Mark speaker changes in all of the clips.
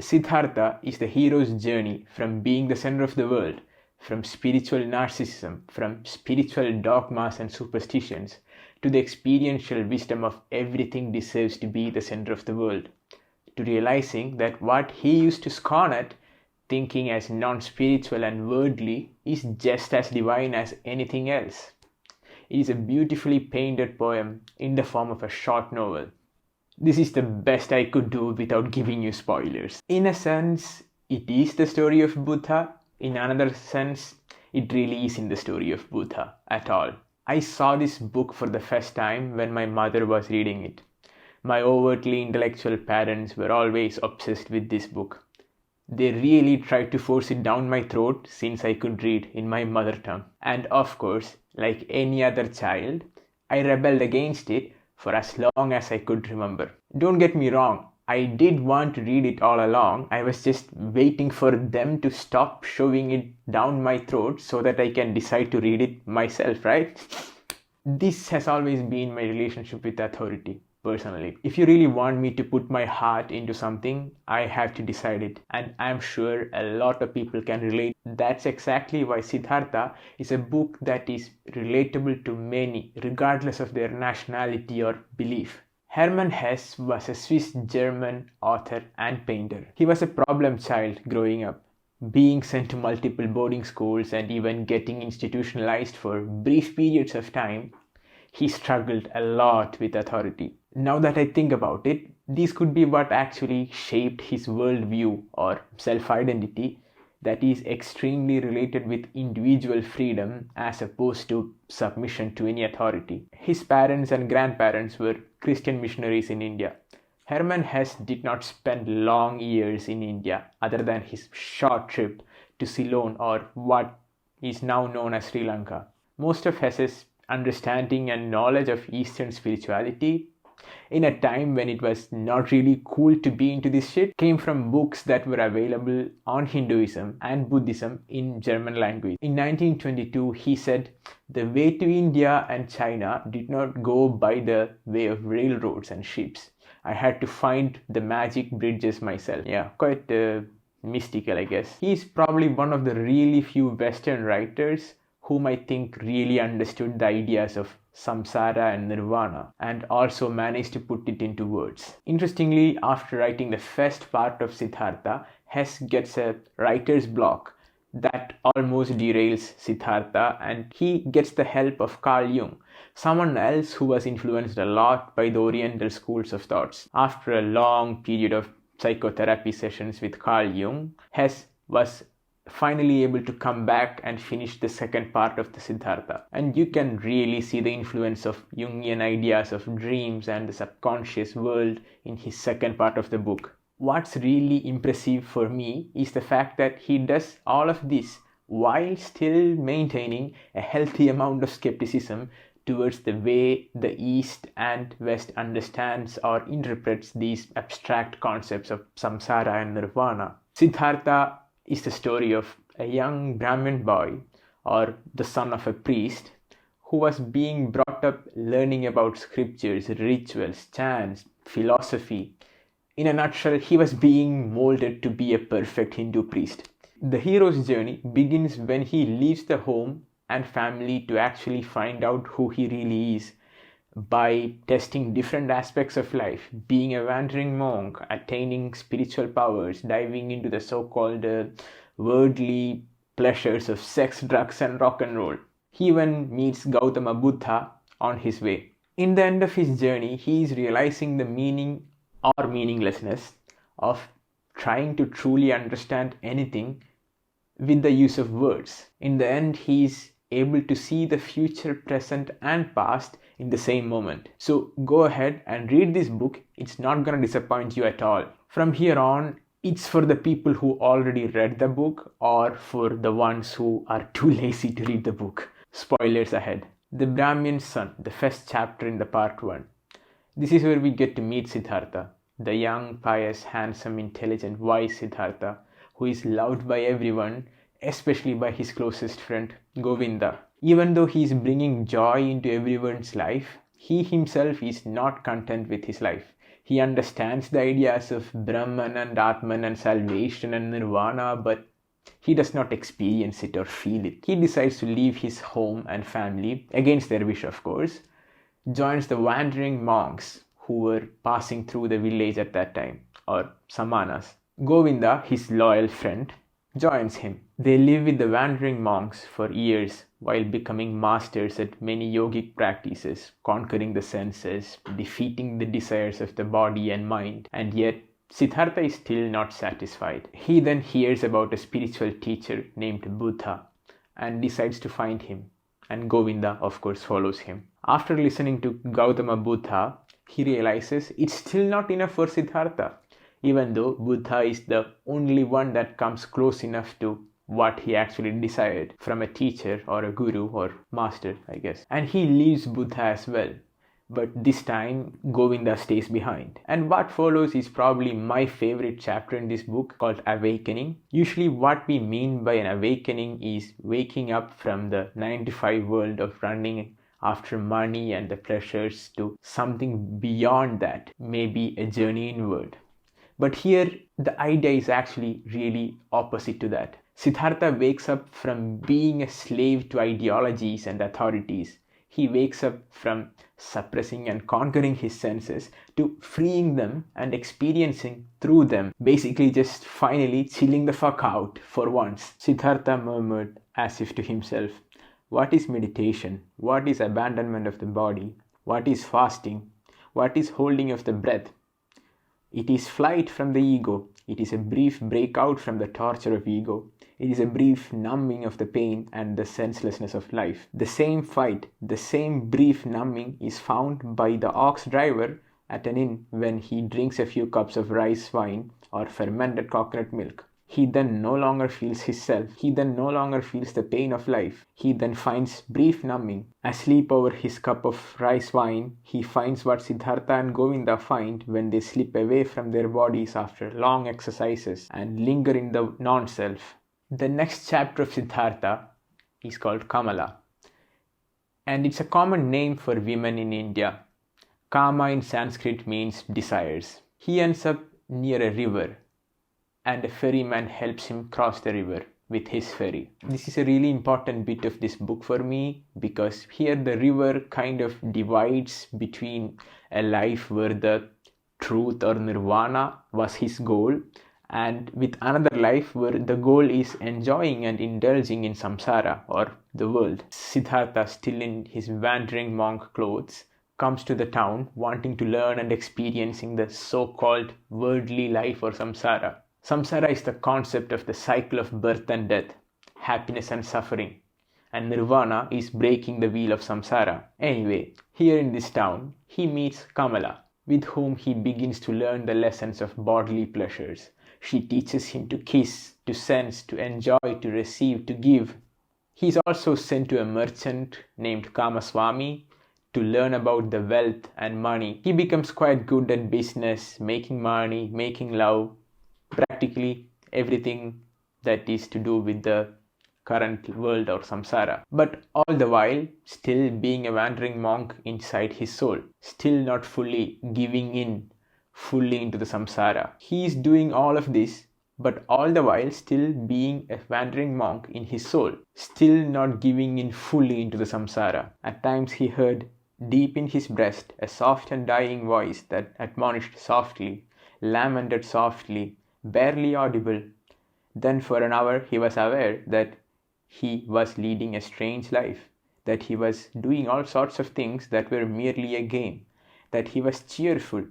Speaker 1: Siddhartha is the hero's journey from being the center of the world, from spiritual narcissism, from spiritual dogmas and superstitions, to the experiential wisdom of everything deserves to be the center of the world, to realizing that what he used to scorn at, thinking as non-spiritual and worldly, is just as divine as anything else. It is a beautifully painted poem in the form of a short novel. This is the best I could do without giving you spoilers. In a sense, it is the story of Buddha. In another sense, it really isn't the story of Buddha at all. I saw this book for the first time when my mother was reading it. My overtly intellectual parents were always obsessed with this book. They really tried to force it down my throat since I could read in my mother tongue. And of course, like any other child, I rebelled against it for as long as I could remember. Don't get me wrong, I did want to read it all along. I was just waiting for them to stop shoving it down my throat so that I can decide to read it myself, right? This has always been my relationship with authority, personally. If you really want me to put my heart into something, I have to decide it. And I'm sure a lot of people can relate. That's exactly why Siddhartha is a book that is relatable to many, regardless of their nationality or belief. Hermann Hesse was a Swiss-German author and painter. He was a problem child growing up, being sent to multiple boarding schools and even getting institutionalized for brief periods of time. He struggled a lot with authority. Now that I think about it, these could be what actually shaped his worldview or self-identity that is extremely related with individual freedom as opposed to submission to any authority. His parents and grandparents were Christian missionaries in India. Hermann Hesse did not spend long years in India other than his short trip to Ceylon, or what is now known as Sri Lanka. Most of Hesse's understanding and knowledge of Eastern spirituality, in a time when it was not really cool to be into this shit, came from books that were available on Hinduism and Buddhism in German language. In 1922, he said, "The way to India and China did not go by the way of railroads and ships. I had to find the magic bridges myself." Yeah, quite mystical, I guess. He's probably one of the really few Western writers whom I think really understood the ideas of samsara and nirvana and also managed to put it into words. Interestingly, after writing the first part of Siddhartha, Hesse gets a writer's block that almost derails Siddhartha, and he gets the help of Carl Jung, someone else who was influenced a lot by the oriental schools of thoughts. After a long period of psychotherapy sessions with Carl Jung, Hesse was finally able to come back and finish the second part of the Siddhartha. And you can really see the influence of Jungian ideas of dreams and the subconscious world in his second part of the book. What's really impressive for me is the fact that he does all of this while still maintaining a healthy amount of skepticism towards the way the East and West understands or interprets these abstract concepts of samsara and nirvana. Siddhartha is the story of a young Brahmin boy, or the son of a priest, who was being brought up learning about scriptures, rituals, chants, philosophy. In a nutshell, he was being molded to be a perfect Hindu priest. The hero's journey begins when he leaves the home and family to actually find out who he really is by testing different aspects of life, being a wandering monk, attaining spiritual powers, diving into the so-called worldly pleasures of sex, drugs and rock and roll. He even meets Gautama Buddha on his way. In the end of his journey, he is realizing the meaning or meaninglessness of trying to truly understand anything with the use of words. In the end, he is able to see the future, present and past in the same moment. So go ahead and read this book. It's not gonna disappoint you at all. From here on, it's for the people who already read the book or for the ones who are too lazy to read the book. Spoilers ahead. The Brahmin's son, the first chapter in the part 1. This is where we get to meet Siddhartha, the young, pious, handsome, intelligent, wise Siddhartha, who is loved by everyone, especially by his closest friend, Govinda. Even though he is bringing joy into everyone's life, he himself is not content with his life. He understands the ideas of Brahman and Atman and salvation and nirvana, but he does not experience it or feel it. He decides to leave his home and family, against their wish of course, joins the wandering monks who were passing through the village at that time, or samanas. Govinda, his loyal friend, joins him. They live with the wandering monks for years while becoming masters at many yogic practices, conquering the senses, defeating the desires of the body and mind, and yet Siddhartha is still not satisfied. He then hears about a spiritual teacher named Buddha and decides to find him, and Govinda of course follows him. After listening to Gautama Buddha, he realizes it's still not enough for Siddhartha, even though Buddha is the only one that comes close enough to what he actually desired from a teacher or a guru or master, I guess. And he leaves Buddha as well. But this time, Govinda stays behind. And what follows is probably my favorite chapter in this book, called Awakening. Usually what we mean by an awakening is waking up from the 9-to-5 world of running after money and the pleasures to something beyond that, maybe a journey inward. But here, the idea is actually really opposite to that. Siddhartha wakes up from being a slave to ideologies and authorities. He wakes up from suppressing and conquering his senses to freeing them and experiencing through them. Basically just finally chilling the fuck out for once. Siddhartha murmured as if to himself, "What is meditation? What is abandonment of the body? What is fasting? What is holding of the breath? It is flight from the ego. It is a brief breakout from the torture of ego. It is a brief numbing of the pain and the senselessness of life." The same fight, the same brief numbing is found by the ox driver at an inn when he drinks a few cups of rice wine or fermented coconut milk. He then no longer feels his self. He then no longer feels the pain of life. He then finds brief numbing. Asleep over his cup of rice wine, he finds what Siddhartha and Govinda find when they slip away from their bodies after long exercises and linger in the non-self. The next chapter of Siddhartha is called Kamala, and it's a common name for women in India. Kama in Sanskrit means desires. He ends up near a river, and a ferryman helps him cross the river with his ferry. This is a really important bit of this book for me, because here the river kind of divides between a life where the truth or nirvana was his goal, and with another life where the goal is enjoying and indulging in samsara or the world. Siddhartha, still in his wandering monk clothes, comes to the town wanting to learn and experiencing the so-called worldly life or samsara. Samsara is the concept of the cycle of birth and death, happiness and suffering, and nirvana is breaking the wheel of samsara. Anyway, here in this town, he meets Kamala, with whom he begins to learn the lessons of bodily pleasures. She teaches him to kiss, to sense, to enjoy, to receive, to give. He is also sent to a merchant named Kamaswami to learn about the wealth and money. He becomes quite good at business, making money, making love, practically everything that is to do with the current world or samsara. But all the while, still being a wandering monk inside his soul, still not fully giving in fully into the samsara. He is doing all of this, but all the while still being a wandering monk in his soul, still not giving in fully into the samsara. At times he heard deep in his breast a soft and dying voice that admonished softly, lamented softly, barely audible. Then for an hour he was aware that he was leading a strange life, that he was doing all sorts of things that were merely a game, that he was cheerful,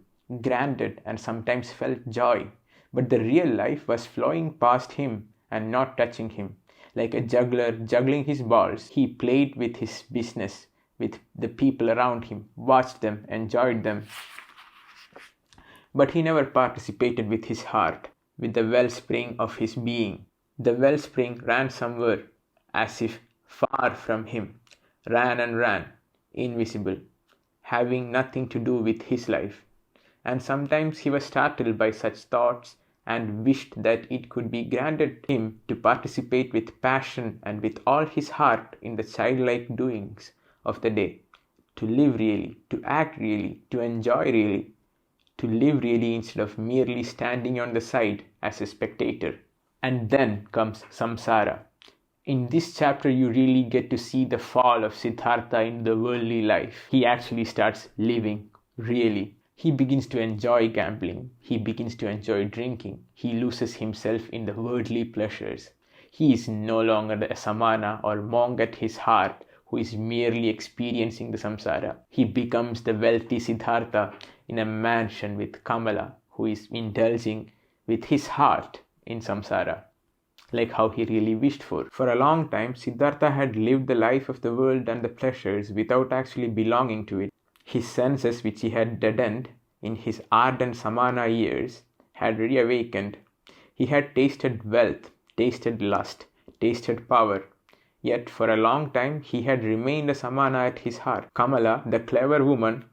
Speaker 1: granted, and sometimes felt joy, but the real life was flowing past him and not touching him. Like a juggler juggling his balls, he played with his business, with the people around him, watched them, enjoyed them, but he never participated with his heart, with the wellspring of his being. The wellspring ran somewhere, as if far from him, ran and ran, invisible, having nothing to do with his life. And sometimes he was startled by such thoughts and wished that it could be granted him to participate with passion and with all his heart in the childlike doings of the day, to live really, to act really, to enjoy really, to live really instead of merely standing on the side as a spectator. And then comes samsara. In this chapter, you really get to see the fall of Siddhartha in the worldly life. He actually starts living, really. He begins to enjoy gambling. He begins to enjoy drinking. He loses himself in the worldly pleasures. He is no longer a samana or monk at his heart who is merely experiencing the samsara. He becomes the wealthy Siddhartha in a mansion with Kamala, who is indulging with his heart in samsara, like how he really wished for. For a long time, Siddhartha had lived the life of the world and the pleasures without actually belonging to it. His senses, which he had deadened in his ardent samana years, had reawakened. He had tasted wealth, tasted lust, tasted power. Yet for a long time he had remained a samana at his heart. Kamala, the clever woman,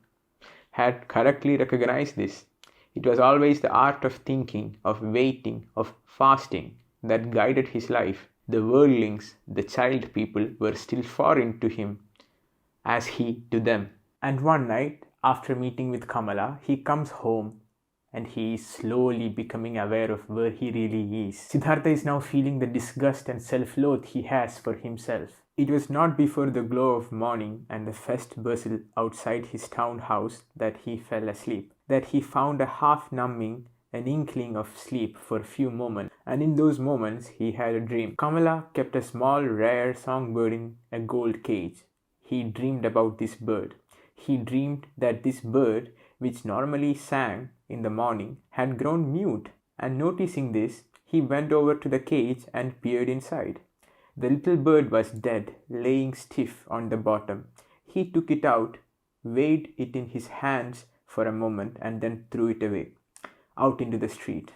Speaker 1: had correctly recognized this. It was always the art of thinking, of waiting, of fasting that guided his life. The worldlings, the child people, were still foreign to him, as he to them. And one night, after meeting with Kamala, he comes home and he is slowly becoming aware of where he really is. Siddhartha is now feeling the disgust and self-loath he has for himself. It was not before the glow of morning and the first bustle outside his townhouse that he fell asleep, that he found a half-numbing, an inkling of sleep for a few moments, and in those moments he had a dream. Kamala kept a small, rare songbird in a gold cage. He dreamed about this bird. He dreamed that this bird, which normally sang in the morning, had grown mute, and noticing this, he went over to the cage and peered inside. The little bird was dead, laying stiff on the bottom. He took it out, weighed it in his hands for a moment, and then threw it away, out into the street.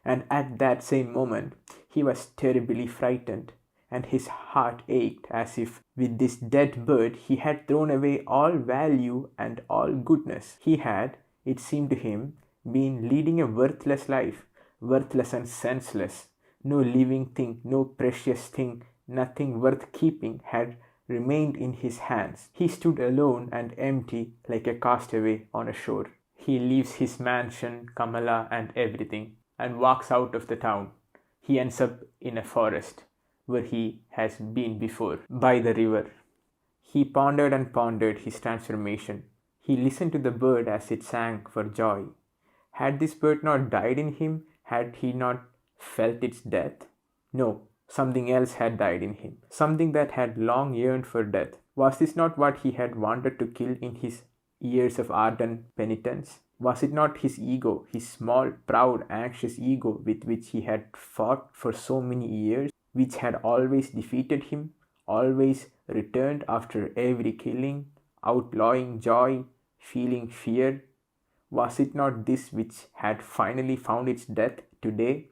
Speaker 1: And at that same moment, he was terribly frightened, and his heart ached as if with this dead bird he had thrown away all value and all goodness. He had, it seemed to him, been leading a worthless life, worthless and senseless. No living thing, no precious thing, nothing worth keeping had remained in his hands. He stood alone and empty like a castaway on a shore. He leaves his mansion, Kamala and everything, and walks out of the town. He ends up in a forest where he has been before, by the river. He pondered and pondered his transformation. He listened to the bird as it sang for joy. Had this bird not died in him? Had he not felt its death? No, something else had died in him, something that had long yearned for death. Was this not what he had wanted to kill in his years of ardent penitence? Was it not his ego, his small, proud, anxious ego with which he had fought for so many years, which had always defeated him, always returned after every killing, outlawing joy, feeling fear? Was it not this which had finally found its death today,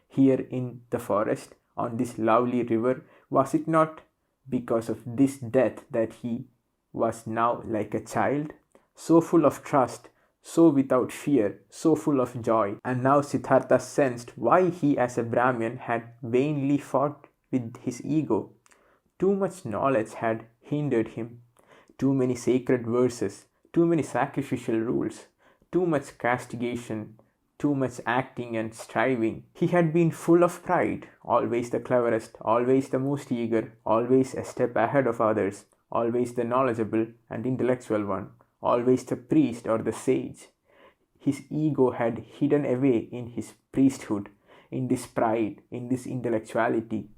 Speaker 1: here in the forest, on this lovely river? Was it not because of this death that he was now like a child, so full of trust, so without fear, so full of joy? And now Siddhartha sensed why he as a Brahmin had vainly fought with his ego. Too much knowledge had hindered him, too many sacred verses, too many sacrificial rules, too much castigation, too much acting and striving. He had been full of pride, always the cleverest, always the most eager, always a step ahead of others, always the knowledgeable and intellectual one, always the priest or the sage. His ego had hidden away in his priesthood, in this pride, in this intellectuality.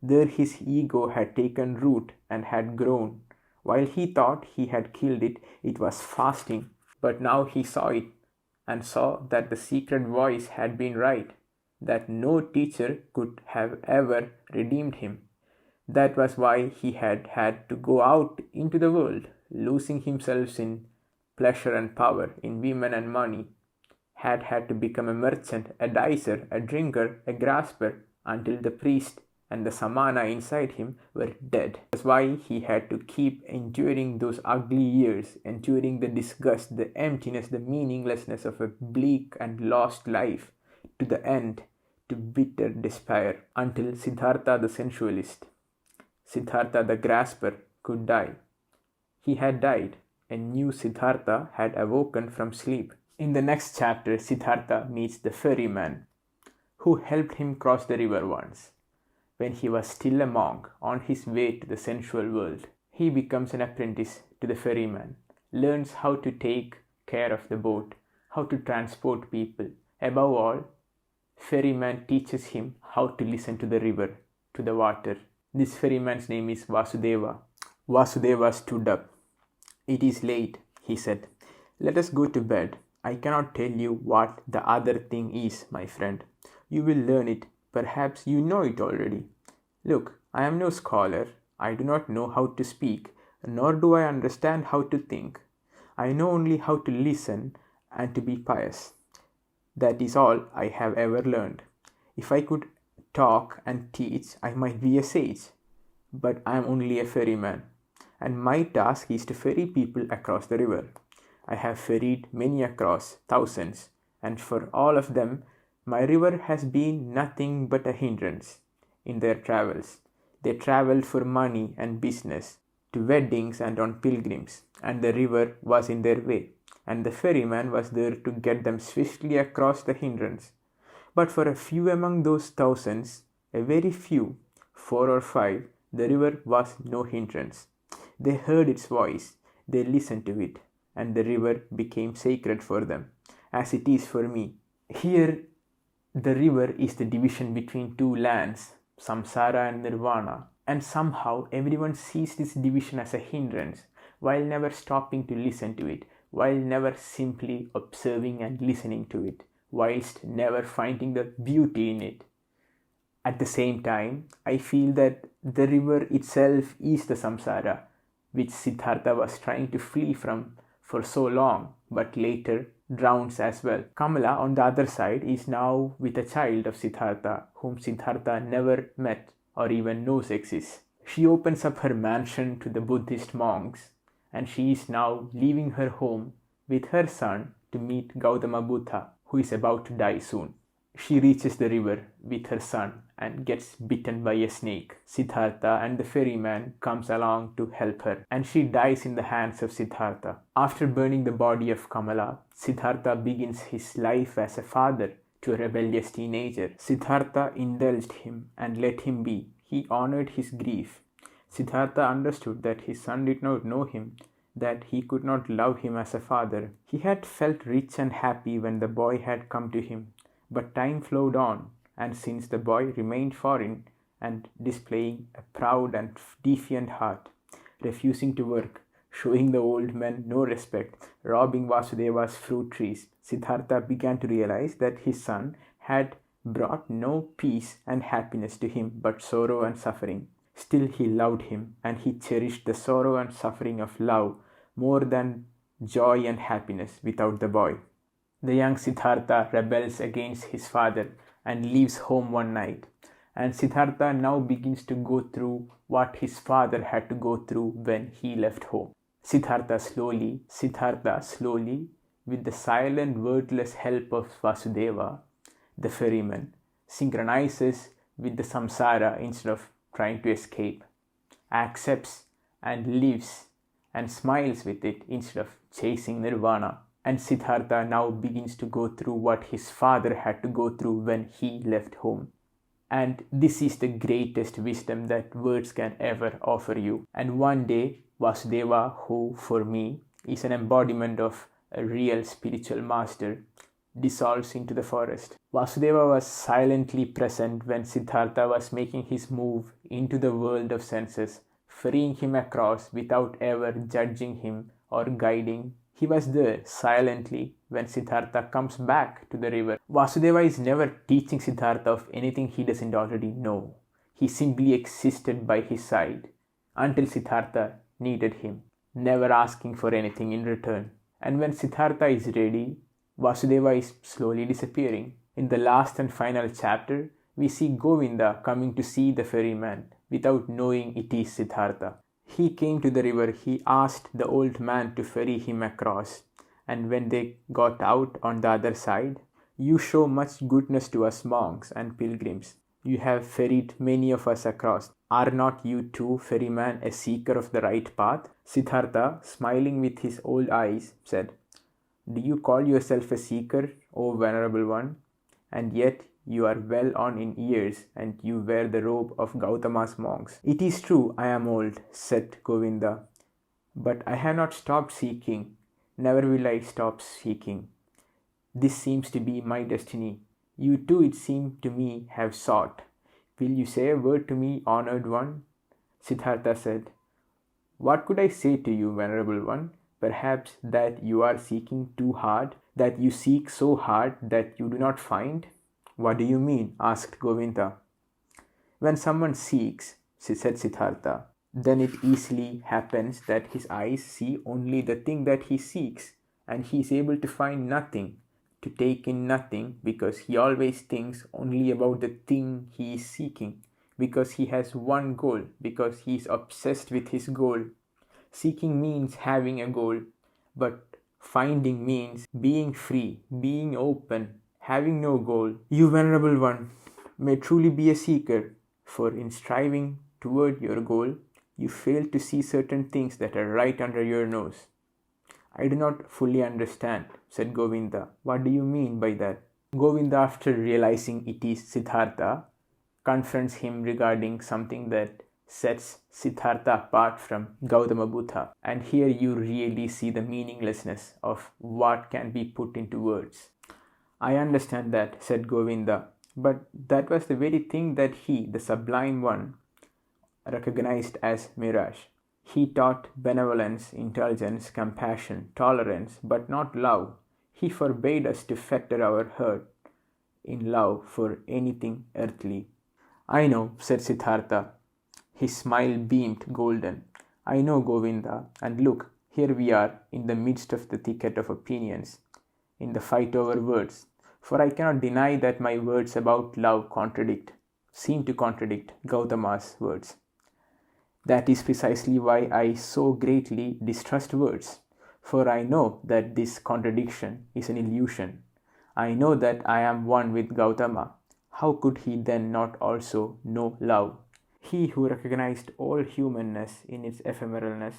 Speaker 1: There his ego had taken root and had grown. While he thought he had killed it, it was fasting. But now he saw it, and saw that the secret voice had been right, that no teacher could have ever redeemed him. That was why he had had to go out into the world, losing himself in pleasure and power, in women and money, had had to become a merchant, a dicer, a drinker, a grasper, until the priest and the samana inside him were dead. That's why he had to keep enduring those ugly years, enduring the disgust, the emptiness, the meaninglessness of a bleak and lost life, to the end, to bitter despair, until Siddhartha the sensualist, Siddhartha the grasper, could die. He had died. A new Siddhartha had awoken from sleep. In the next chapter, Siddhartha meets the ferryman who helped him cross the river once, when he was still a monk on his way to the sensual world. He becomes an apprentice to the ferryman, learns how to take care of the boat, how to transport people. Above all, ferryman teaches him how to listen to the river, to the water. This ferryman's name is Vasudeva. Vasudeva stood up. "It is late," he said. "Let us go to bed. I cannot tell you what the other thing is, my friend. You will learn it. Perhaps you know it already. Look, I am no scholar. I do not know how to speak, nor do I understand how to think. I know only how to listen and to be pious. That is all I have ever learned. If I could talk and teach, I might be a sage. But I am only a ferryman, and my task is to ferry people across the river. I have ferried many across, thousands, and for all of them, my river has been nothing but a hindrance in their travels. They traveled for money and business, to weddings and on pilgrims, and the river was in their way, and the ferryman was there to get them swiftly across the hindrance. But for a few among those thousands, a very few, 4 or 5, the river was no hindrance. They heard its voice, they listened to it, and the river became sacred for them, as it is for me. Here, the river is the division between two lands, samsara and nirvana, and somehow everyone sees this division as a hindrance, while never stopping to listen to it, while never simply observing and listening to it, whilst never finding the beauty in it. At the same time, I feel that the river itself is the samsara, which Siddhartha was trying to flee from for so long, but later drowns as well. Kamala, on the other side, is now with a child of Siddhartha, whom Siddhartha never met or even knows exists. She opens up her mansion to the Buddhist monks, and she is now leaving her home with her son to meet Gautama Buddha, who is about to die soon. She reaches the river with her son and gets bitten by a snake. Siddhartha and the ferryman comes along to help her, and she dies in the hands of Siddhartha. After burning the body of Kamala, Siddhartha begins his life as a father to a rebellious teenager. Siddhartha indulged him and let him be. He honored his grief. Siddhartha understood that his son did not know him, that he could not love him as a father. He had felt rich and happy when the boy had come to him. But time flowed on, and since the boy remained foreign and displaying a proud and defiant heart, refusing to work, showing the old man no respect, robbing Vasudeva's fruit trees, Siddhartha began to realize that his son had brought no peace and happiness to him but sorrow and suffering. Still he loved him, and he cherished the sorrow and suffering of love more than joy and happiness without the boy. The young Siddhartha rebels against his father and leaves home one night. And Siddhartha now begins to go through what his father had to go through when he left home. Siddhartha slowly, with the silent, wordless help of Vasudeva, the ferryman, synchronizes with the samsara instead of trying to escape, accepts and lives and smiles with it instead of chasing nirvana. And Siddhartha now begins to go through what his father had to go through when he left home. And this is the greatest wisdom that words can ever offer you. And one day, Vasudeva, who for me is an embodiment of a real spiritual master, dissolves into the forest. Vasudeva was silently present when Siddhartha was making his move into the world of senses, freeing him across without ever judging him or guiding. He was there silently when Siddhartha comes back to the river. Vasudeva is never teaching Siddhartha of anything he doesn't already know. He simply existed by his side until Siddhartha needed him, never asking for anything in return. And when Siddhartha is ready, Vasudeva is slowly disappearing. In the last and final chapter, we see Govinda coming to see the ferryman without knowing it is Siddhartha. He came to the river, he asked the old man to ferry him across, and when they got out on the other side, "You show much goodness to us monks and pilgrims. You have ferried many of us across. Are not you too, ferryman, a seeker of the right path?" Siddhartha, smiling with his old eyes, said, Do you call yourself a seeker, O Venerable One? And yet you are well on in years and you wear the robe of Gautama's monks. It is true I am old, said Govinda, but I have not stopped seeking. Never will I stop seeking. This seems to be my destiny. You too, it seems to me, have sought. Will you say a word to me, honored one? Siddhartha said, What could I say to you, Venerable One? Perhaps that you are seeking too hard, that you seek so hard that you do not find? What do you mean? Asked Govinda. When someone seeks, said Siddhartha, then it easily happens that his eyes see only the thing that he seeks, and he is able to find nothing, to take in nothing, because he always thinks only about the thing he is seeking, because he has one goal, because he is obsessed with his goal. Seeking means having a goal, but finding means being free, being open, having no goal. You, Venerable One, may truly be a seeker, for in striving toward your goal, you fail to see certain things that are right under your nose. I do not fully understand, said Govinda. What do you mean by that? Govinda, after realizing it is Siddhartha, confronts him regarding something that sets Siddhartha apart from Gautama Buddha. And here you really see the meaninglessness of what can be put into words. I understand that, said Govinda, but that was the very thing that he, the Sublime One, recognized as mirage. He taught benevolence, intelligence, compassion, tolerance, but not love. He forbade us to fetter our hurt in love for anything earthly. I know, said Siddhartha. His smile beamed golden. I know, Govinda, and look, here we are in the midst of the thicket of opinions, in the fight over words. For I cannot deny that my words about love seem to contradict Gautama's words. That is precisely why I so greatly distrust words, for I know that this contradiction is an illusion. I know that I am one with Gautama. How could he then not also know love? He who recognized all humanness in its ephemeralness,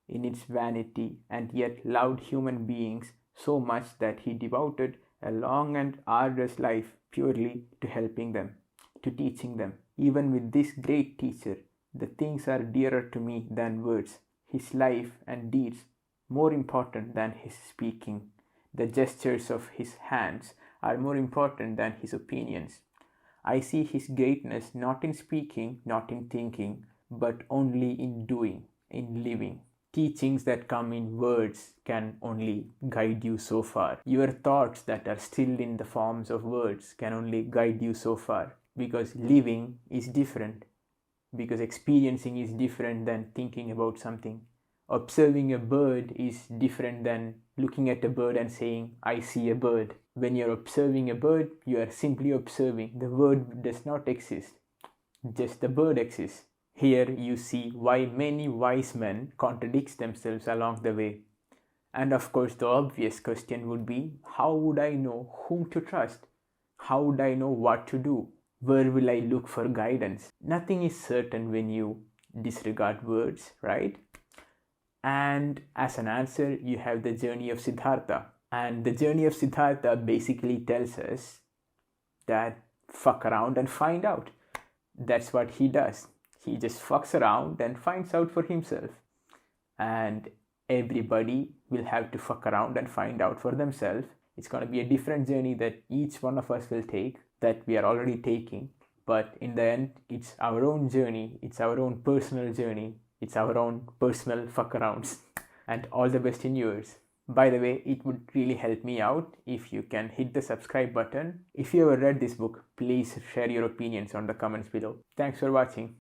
Speaker 1: in its vanity, and yet loved human beings so much that he devoted a long and arduous life purely to helping them, to teaching them. Even with this great teacher, the things are dearer to me than words, his life and deeds more important than his speaking. The gestures of his hands are more important than his opinions. I see his greatness not in speaking, not in thinking, but only in doing, in living. Teachings that come in words can only guide you so far. Your thoughts that are still in the forms of words can only guide you so far, because living is different, because experiencing is different than thinking about something. Observing a bird is different than looking at a bird and saying, I see a bird. When you're observing a bird, you are simply observing. The bird does not exist. Just the bird exists. Here you see why many wise men contradict themselves along the way. And of course, the obvious question would be, how would I know whom to trust? How would I know what to do? Where will I look for guidance? Nothing is certain when you disregard words, right? And as an answer, you have the journey of Siddhartha. And the journey of Siddhartha basically tells us that fuck around and find out. That's what he does. He just fucks around and finds out for himself. And everybody will have to fuck around and find out for themselves. It's going to be a different journey that each one of us will take, that we are already taking. But in the end, it's our own journey. It's our own personal journey. It's our own personal fuck arounds. And all the best in yours. By the way, it would really help me out if you can hit the subscribe button. If you ever read this book, please share your opinions on the comments below. Thanks for watching.